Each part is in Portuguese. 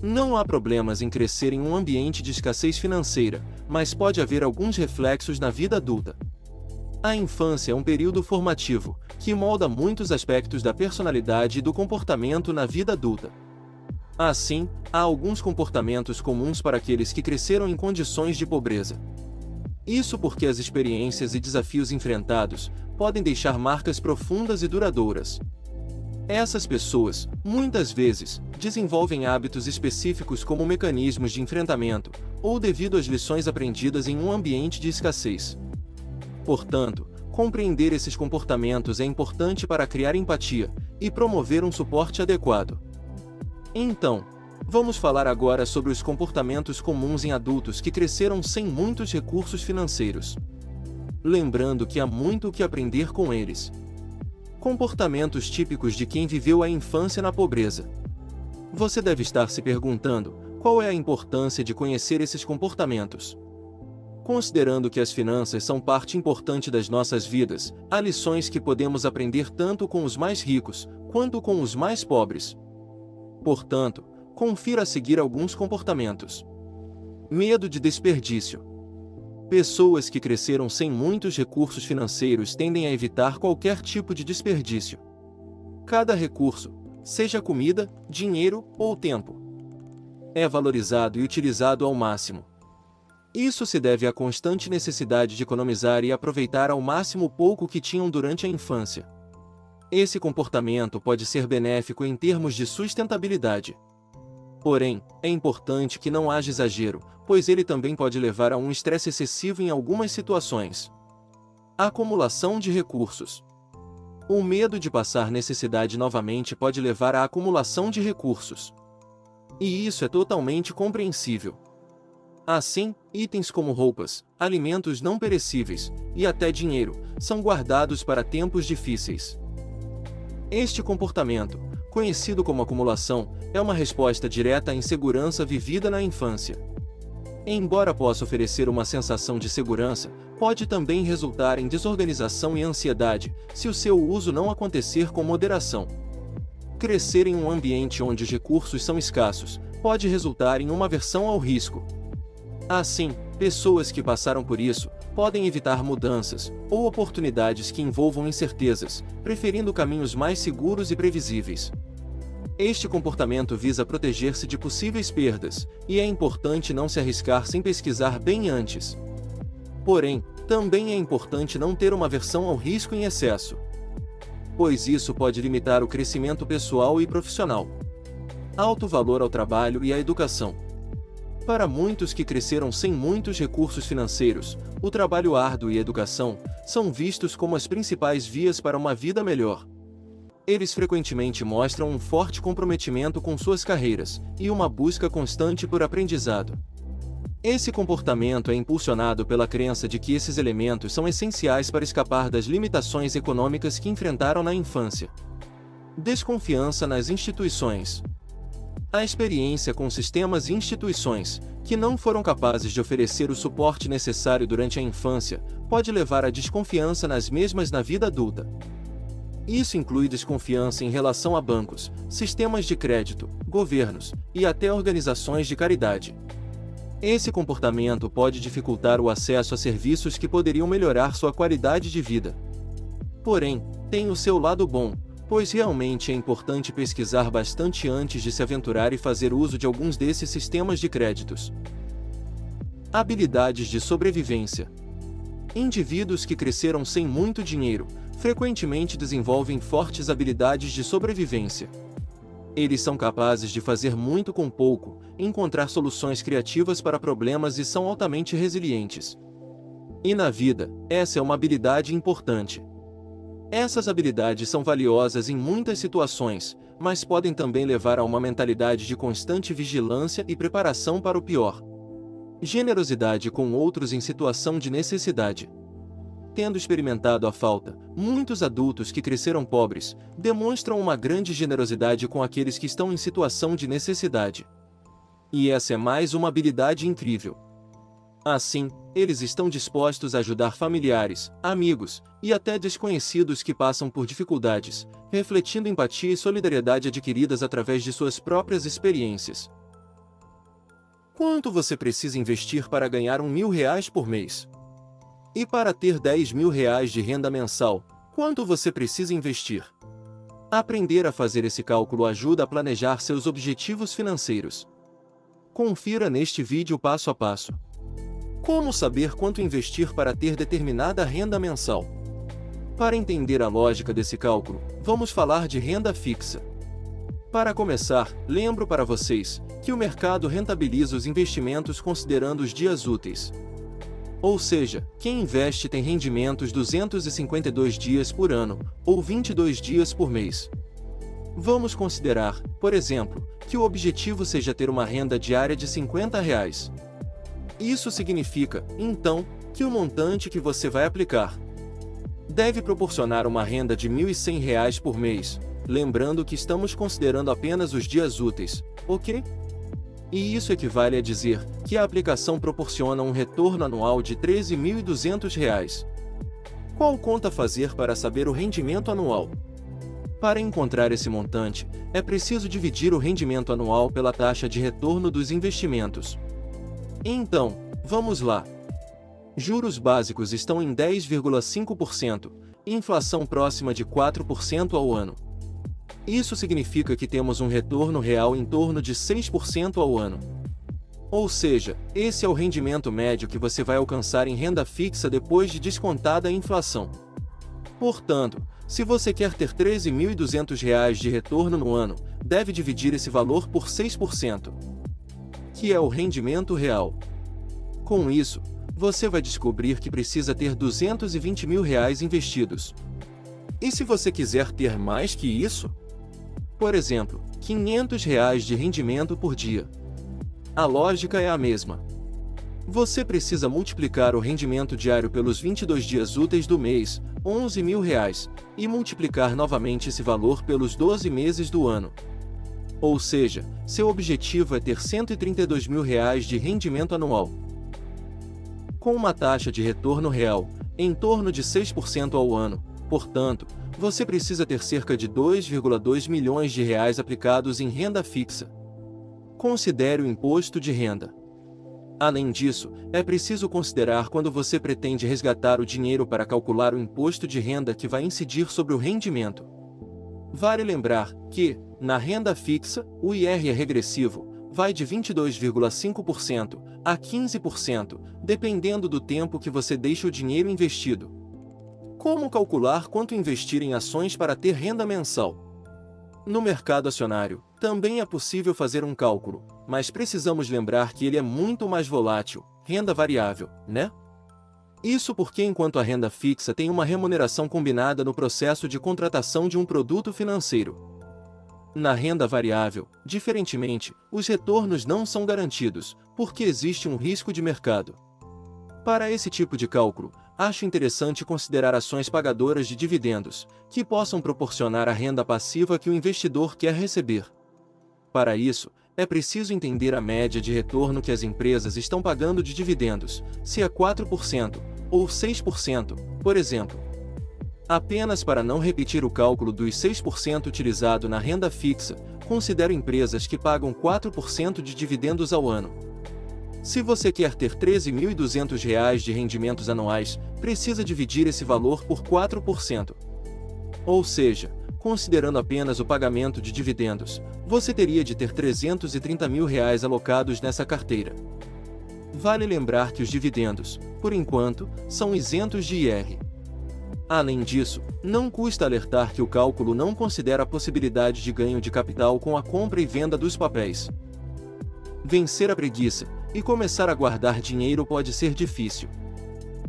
Não há problemas em crescer em um ambiente de escassez financeira, mas pode haver alguns reflexos na vida adulta. A infância é um período formativo, que molda muitos aspectos da personalidade e do comportamento na vida adulta. Assim, há alguns comportamentos comuns para aqueles que cresceram em condições de pobreza. Isso porque as experiências e desafios enfrentados podem deixar marcas profundas e duradouras. Essas pessoas, muitas vezes, desenvolvem hábitos específicos como mecanismos de enfrentamento, ou devido às lições aprendidas em um ambiente de escassez. Portanto, compreender esses comportamentos é importante para criar empatia e promover um suporte adequado. Então, vamos falar agora sobre os comportamentos comuns em adultos que cresceram sem muitos recursos financeiros. Lembrando que há muito o que aprender com eles. Comportamentos típicos de quem viveu a infância na pobreza. Você deve estar se perguntando, qual é a importância de conhecer esses comportamentos? Considerando que as finanças são parte importante das nossas vidas, há lições que podemos aprender tanto com os mais ricos, quanto com os mais pobres. Portanto, confira a seguir alguns comportamentos. Medo de desperdício. Pessoas que cresceram sem muitos recursos financeiros tendem a evitar qualquer tipo de desperdício. Cada recurso, seja comida, dinheiro ou tempo, é valorizado e utilizado ao máximo. Isso se deve à constante necessidade de economizar e aproveitar ao máximo o pouco que tinham durante a infância. Esse comportamento pode ser benéfico em termos de sustentabilidade. Porém, é importante que não haja exagero, pois ele também pode levar a um estresse excessivo em algumas situações. Acumulação de recursos. O medo de passar necessidade novamente pode levar à acumulação de recursos. E isso é totalmente compreensível. Assim, itens como roupas, alimentos não perecíveis e até dinheiro são guardados para tempos difíceis. Este comportamento, conhecido como acumulação, é uma resposta direta à insegurança vivida na infância. Embora possa oferecer uma sensação de segurança, pode também resultar em desorganização e ansiedade, se o seu uso não acontecer com moderação. Crescer em um ambiente onde os recursos são escassos pode resultar em uma aversão ao risco. Assim, pessoas que passaram por isso podem evitar mudanças ou oportunidades que envolvam incertezas, preferindo caminhos mais seguros e previsíveis. Este comportamento visa proteger-se de possíveis perdas, e é importante não se arriscar sem pesquisar bem antes. Porém, também é importante não ter uma aversão ao risco em excesso, pois isso pode limitar o crescimento pessoal e profissional. Alto valor ao trabalho e à educação. Para muitos que cresceram sem muitos recursos financeiros, o trabalho árduo e a educação são vistos como as principais vias para uma vida melhor. Eles frequentemente mostram um forte comprometimento com suas carreiras e uma busca constante por aprendizado. Esse comportamento é impulsionado pela crença de que esses elementos são essenciais para escapar das limitações econômicas que enfrentaram na infância. Desconfiança nas instituições. A experiência com sistemas e instituições, que não foram capazes de oferecer o suporte necessário durante a infância, pode levar à desconfiança nas mesmas na vida adulta. Isso inclui desconfiança em relação a bancos, sistemas de crédito, governos e até organizações de caridade. Esse comportamento pode dificultar o acesso a serviços que poderiam melhorar sua qualidade de vida. Porém, tem o seu lado bom, pois realmente é importante pesquisar bastante antes de se aventurar e fazer uso de alguns desses sistemas de créditos. Habilidades de sobrevivência. Indivíduos que cresceram sem muito dinheiro, frequentemente desenvolvem fortes habilidades de sobrevivência. Eles são capazes de fazer muito com pouco, encontrar soluções criativas para problemas e são altamente resilientes. E na vida, essa é uma habilidade importante. Essas habilidades são valiosas em muitas situações, mas podem também levar a uma mentalidade de constante vigilância e preparação para o pior. Generosidade com outros em situação de necessidade. Tendo experimentado a falta, muitos adultos que cresceram pobres demonstram uma grande generosidade com aqueles que estão em situação de necessidade. E essa é mais uma habilidade incrível. Assim, eles estão dispostos a ajudar familiares, amigos e até desconhecidos que passam por dificuldades, refletindo empatia e solidariedade adquiridas através de suas próprias experiências. Quanto você precisa investir para ganhar R$ 1.000 por mês? E para ter R$ 10.000 de renda mensal, quanto você precisa investir? Aprender a fazer esse cálculo ajuda a planejar seus objetivos financeiros. Confira neste vídeo passo a passo. Como saber quanto investir para ter determinada renda mensal? Para entender a lógica desse cálculo, vamos falar de renda fixa. Para começar, lembro para vocês que o mercado rentabiliza os investimentos considerando os dias úteis. Ou seja, quem investe tem rendimentos 252 dias por ano, ou 22 dias por mês. Vamos considerar, por exemplo, que o objetivo seja ter uma renda diária de R$ 50. Isso significa, então, que o montante que você vai aplicar deve proporcionar uma renda de R$ 1.100 por mês, lembrando que estamos considerando apenas os dias úteis, ok? E isso equivale a dizer que a aplicação proporciona um retorno anual de R$ 13.200. Qual conta fazer para saber o rendimento anual? Para encontrar esse montante, é preciso dividir o rendimento anual pela taxa de retorno dos investimentos. Então, vamos lá. Juros básicos estão em 10,5%, inflação próxima de 4% ao ano. Isso significa que temos um retorno real em torno de 6% ao ano. Ou seja, esse é o rendimento médio que você vai alcançar em renda fixa depois de descontada a inflação. Portanto, se você quer ter R$ 13.200 de retorno no ano, deve dividir esse valor por 6%, que é o rendimento real. Com isso, você vai descobrir que precisa ter R$ 220.000 investidos. E se você quiser ter mais que isso? Por exemplo, R$ 500 de rendimento por dia. A lógica é a mesma. Você precisa multiplicar o rendimento diário pelos 22 dias úteis do mês, R$ 11.000, e multiplicar novamente esse valor pelos 12 meses do ano. Ou seja, seu objetivo é ter R$ 132.000 de rendimento anual. Com uma taxa de retorno real, em torno de 6% ao ano, portanto, você precisa ter cerca de R$ 2,2 milhões aplicados em renda fixa. Considere o imposto de renda. Além disso, é preciso considerar quando você pretende resgatar o dinheiro para calcular o imposto de renda que vai incidir sobre o rendimento. Vale lembrar que, na renda fixa, o IR é regressivo, vai de 22,5% a 15%, dependendo do tempo que você deixa o dinheiro investido. Como calcular quanto investir em ações para ter renda mensal? No mercado acionário, também é possível fazer um cálculo, mas precisamos lembrar que ele é muito mais volátil, renda variável, né? Isso porque enquanto a renda fixa tem uma remuneração combinada no processo de contratação de um produto financeiro. Na renda variável, diferentemente, os retornos não são garantidos, porque existe um risco de mercado. Para esse tipo de cálculo, acho interessante considerar ações pagadoras de dividendos, que possam proporcionar a renda passiva que o investidor quer receber. Para isso, é preciso entender a média de retorno que as empresas estão pagando de dividendos, se é 4% ou 6%, por exemplo. Apenas para não repetir o cálculo dos 6% utilizado na renda fixa, considero empresas que pagam 4% de dividendos ao ano. Se você quer ter R$ 13.200 de rendimentos anuais, precisa dividir esse valor por 4%. Ou seja, considerando apenas o pagamento de dividendos, você teria de ter R$ 330.000 alocados nessa carteira. Vale lembrar que os dividendos, por enquanto, são isentos de IR. Além disso, não custa alertar que o cálculo não considera a possibilidade de ganho de capital com a compra e venda dos papéis. Vencer a preguiça e começar a guardar dinheiro pode ser difícil.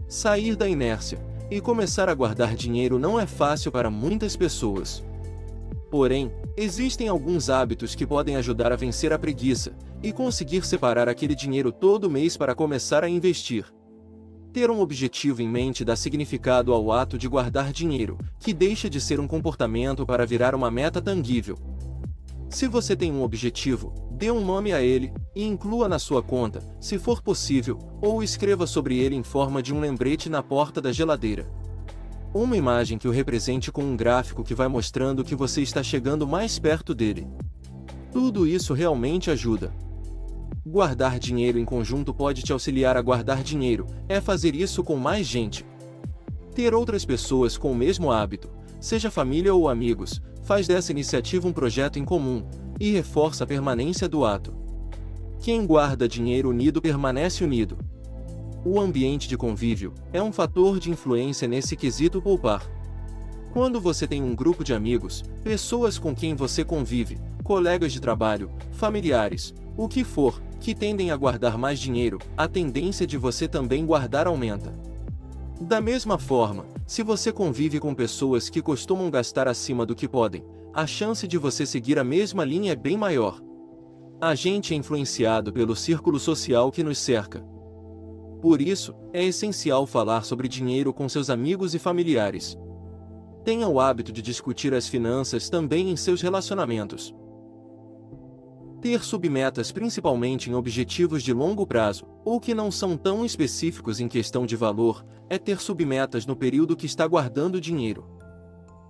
Sair da inércia e começar a guardar dinheiro não é fácil para muitas pessoas. Porém, existem alguns hábitos que podem ajudar a vencer a preguiça e conseguir separar aquele dinheiro todo mês para começar a investir. Ter um objetivo em mente dá significado ao ato de guardar dinheiro, que deixa de ser um comportamento para virar uma meta tangível. Se você tem um objetivo, dê um nome a ele e inclua na sua conta, se for possível, ou escreva sobre ele em forma de um lembrete na porta da geladeira. Uma imagem que o represente com um gráfico que vai mostrando que você está chegando mais perto dele. Tudo isso realmente ajuda. Guardar dinheiro em conjunto pode te auxiliar a guardar dinheiro, é fazer isso com mais gente. Ter outras pessoas com o mesmo hábito, seja família ou amigos, faz dessa iniciativa um projeto em comum, e reforça a permanência do ato. Quem guarda dinheiro unido permanece unido. O ambiente de convívio é um fator de influência nesse quesito poupar. Quando você tem um grupo de amigos, pessoas com quem você convive, colegas de trabalho, familiares, o que for, que tendem a guardar mais dinheiro, a tendência de você também guardar aumenta. Da mesma forma, se você convive com pessoas que costumam gastar acima do que podem, a chance de você seguir a mesma linha é bem maior. A gente é influenciado pelo círculo social que nos cerca. Por isso, é essencial falar sobre dinheiro com seus amigos e familiares. Tenha o hábito de discutir as finanças também em seus relacionamentos. Ter submetas principalmente em objetivos de longo prazo, ou que não são tão específicos em questão de valor, é ter submetas no período que está guardando dinheiro.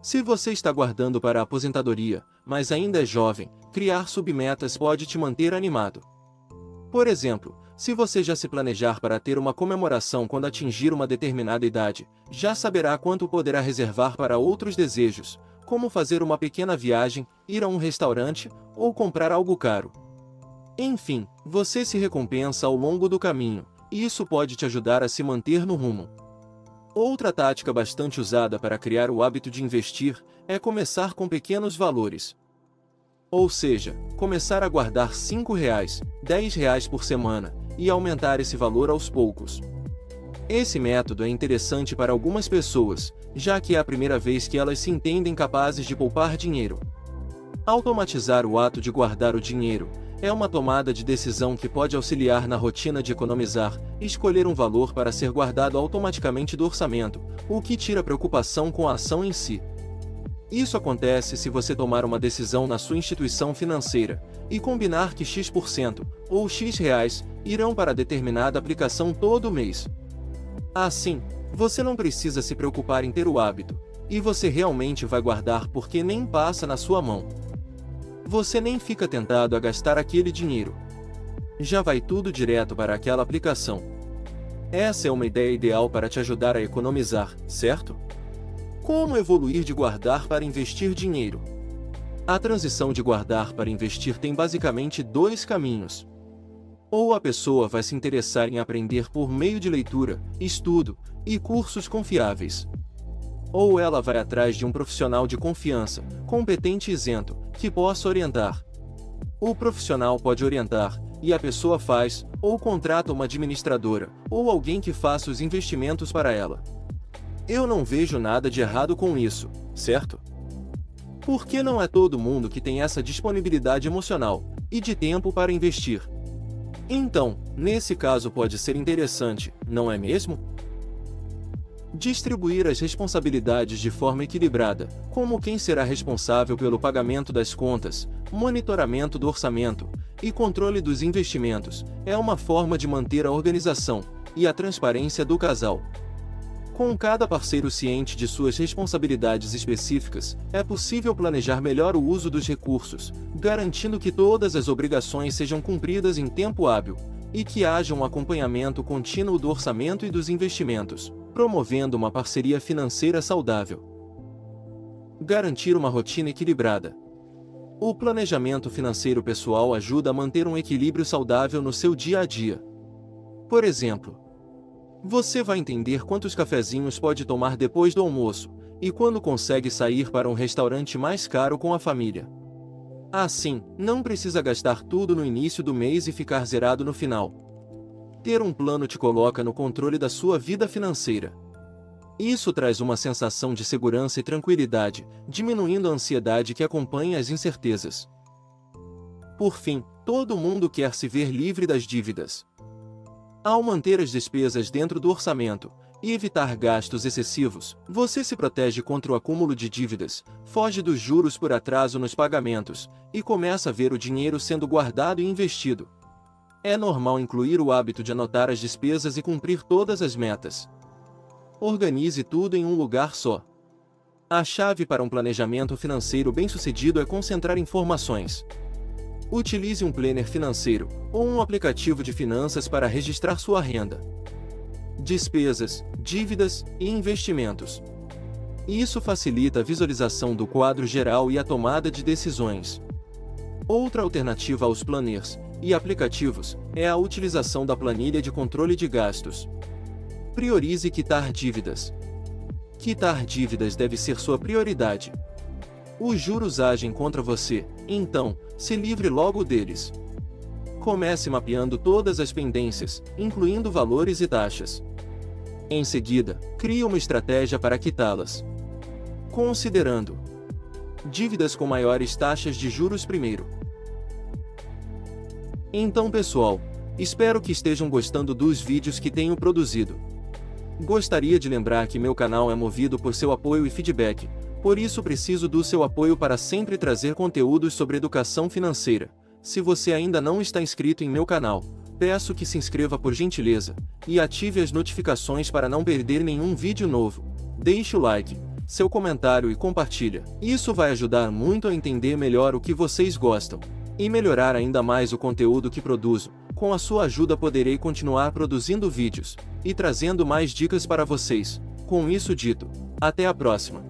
Se você está guardando para a aposentadoria, mas ainda é jovem, criar submetas pode te manter animado. Por exemplo, se você já se planejar para ter uma comemoração quando atingir uma determinada idade, já saberá quanto poderá reservar para outros desejos, como fazer uma pequena viagem, ir a um restaurante, ou comprar algo caro. Enfim, você se recompensa ao longo do caminho, e isso pode te ajudar a se manter no rumo. Outra tática bastante usada para criar o hábito de investir é começar com pequenos valores. Ou seja, começar a guardar R$ 5, R$ 10 por semana, e aumentar esse valor aos poucos. Esse método é interessante para algumas pessoas, já que é a primeira vez que elas se entendem capazes de poupar dinheiro. Automatizar o ato de guardar o dinheiro é uma tomada de decisão que pode auxiliar na rotina de economizar e escolher um valor para ser guardado automaticamente do orçamento, o que tira a preocupação com a ação em si. Isso acontece se você tomar uma decisão na sua instituição financeira e combinar que X% ou X reais irão para determinada aplicação todo mês. Assim, você não precisa se preocupar em ter o hábito, e você realmente vai guardar porque nem passa na sua mão. Você nem fica tentado a gastar aquele dinheiro. Já vai tudo direto para aquela aplicação. Essa é uma ideia ideal para te ajudar a economizar, certo? Como evoluir de guardar para investir dinheiro? A transição de guardar para investir tem basicamente dois caminhos. Ou a pessoa vai se interessar em aprender por meio de leitura, estudo e cursos confiáveis. Ou ela vai atrás de um profissional de confiança, competente e isento, que possa orientar. O profissional pode orientar, e a pessoa faz, ou contrata uma administradora, ou alguém que faça os investimentos para ela. Eu não vejo nada de errado com isso, certo? Porque não é todo mundo que tem essa disponibilidade emocional e de tempo para investir. Então, nesse caso pode ser interessante, não é mesmo? Distribuir as responsabilidades de forma equilibrada, como quem será responsável pelo pagamento das contas, monitoramento do orçamento e controle dos investimentos, é uma forma de manter a organização e a transparência do casal. Com cada parceiro ciente de suas responsabilidades específicas, é possível planejar melhor o uso dos recursos, garantindo que todas as obrigações sejam cumpridas em tempo hábil, e que haja um acompanhamento contínuo do orçamento e dos investimentos, promovendo uma parceria financeira saudável. Garantir uma rotina equilibrada. O planejamento financeiro pessoal ajuda a manter um equilíbrio saudável no seu dia a dia. Por exemplo, você vai entender quantos cafezinhos pode tomar depois do almoço, e quando consegue sair para um restaurante mais caro com a família. Assim, não precisa gastar tudo no início do mês e ficar zerado no final. Ter um plano te coloca no controle da sua vida financeira. Isso traz uma sensação de segurança e tranquilidade, diminuindo a ansiedade que acompanha as incertezas. Por fim, todo mundo quer se ver livre das dívidas. Ao manter as despesas dentro do orçamento e evitar gastos excessivos, você se protege contra o acúmulo de dívidas, foge dos juros por atraso nos pagamentos e começa a ver o dinheiro sendo guardado e investido. É normal incluir o hábito de anotar as despesas e cumprir todas as metas. Organize tudo em um lugar só. A chave para um planejamento financeiro bem-sucedido é concentrar informações. Utilize um planner financeiro ou um aplicativo de finanças para registrar sua renda, despesas, dívidas e investimentos. Isso facilita a visualização do quadro geral e a tomada de decisões. Outra alternativa aos planners e aplicativos é a utilização da planilha de controle de gastos. Priorize quitar dívidas. Quitar dívidas deve ser sua prioridade. Os juros agem contra você, então, se livre logo deles. Comece mapeando todas as pendências, incluindo valores e taxas. Em seguida, crie uma estratégia para quitá-las, considerando dívidas com maiores taxas de juros primeiro. Então, pessoal, espero que estejam gostando dos vídeos que tenho produzido. Gostaria de lembrar que meu canal é movido por seu apoio e feedback, por isso preciso do seu apoio para sempre trazer conteúdos sobre educação financeira. Se você ainda não está inscrito em meu canal, peço que se inscreva por gentileza, e ative as notificações para não perder nenhum vídeo novo. Deixe o like, seu comentário e compartilha. Isso vai ajudar muito a entender melhor o que vocês gostam, e melhorar ainda mais o conteúdo que produzo. Com a sua ajuda poderei continuar produzindo vídeos, e trazendo mais dicas para vocês. Com isso dito, até a próxima!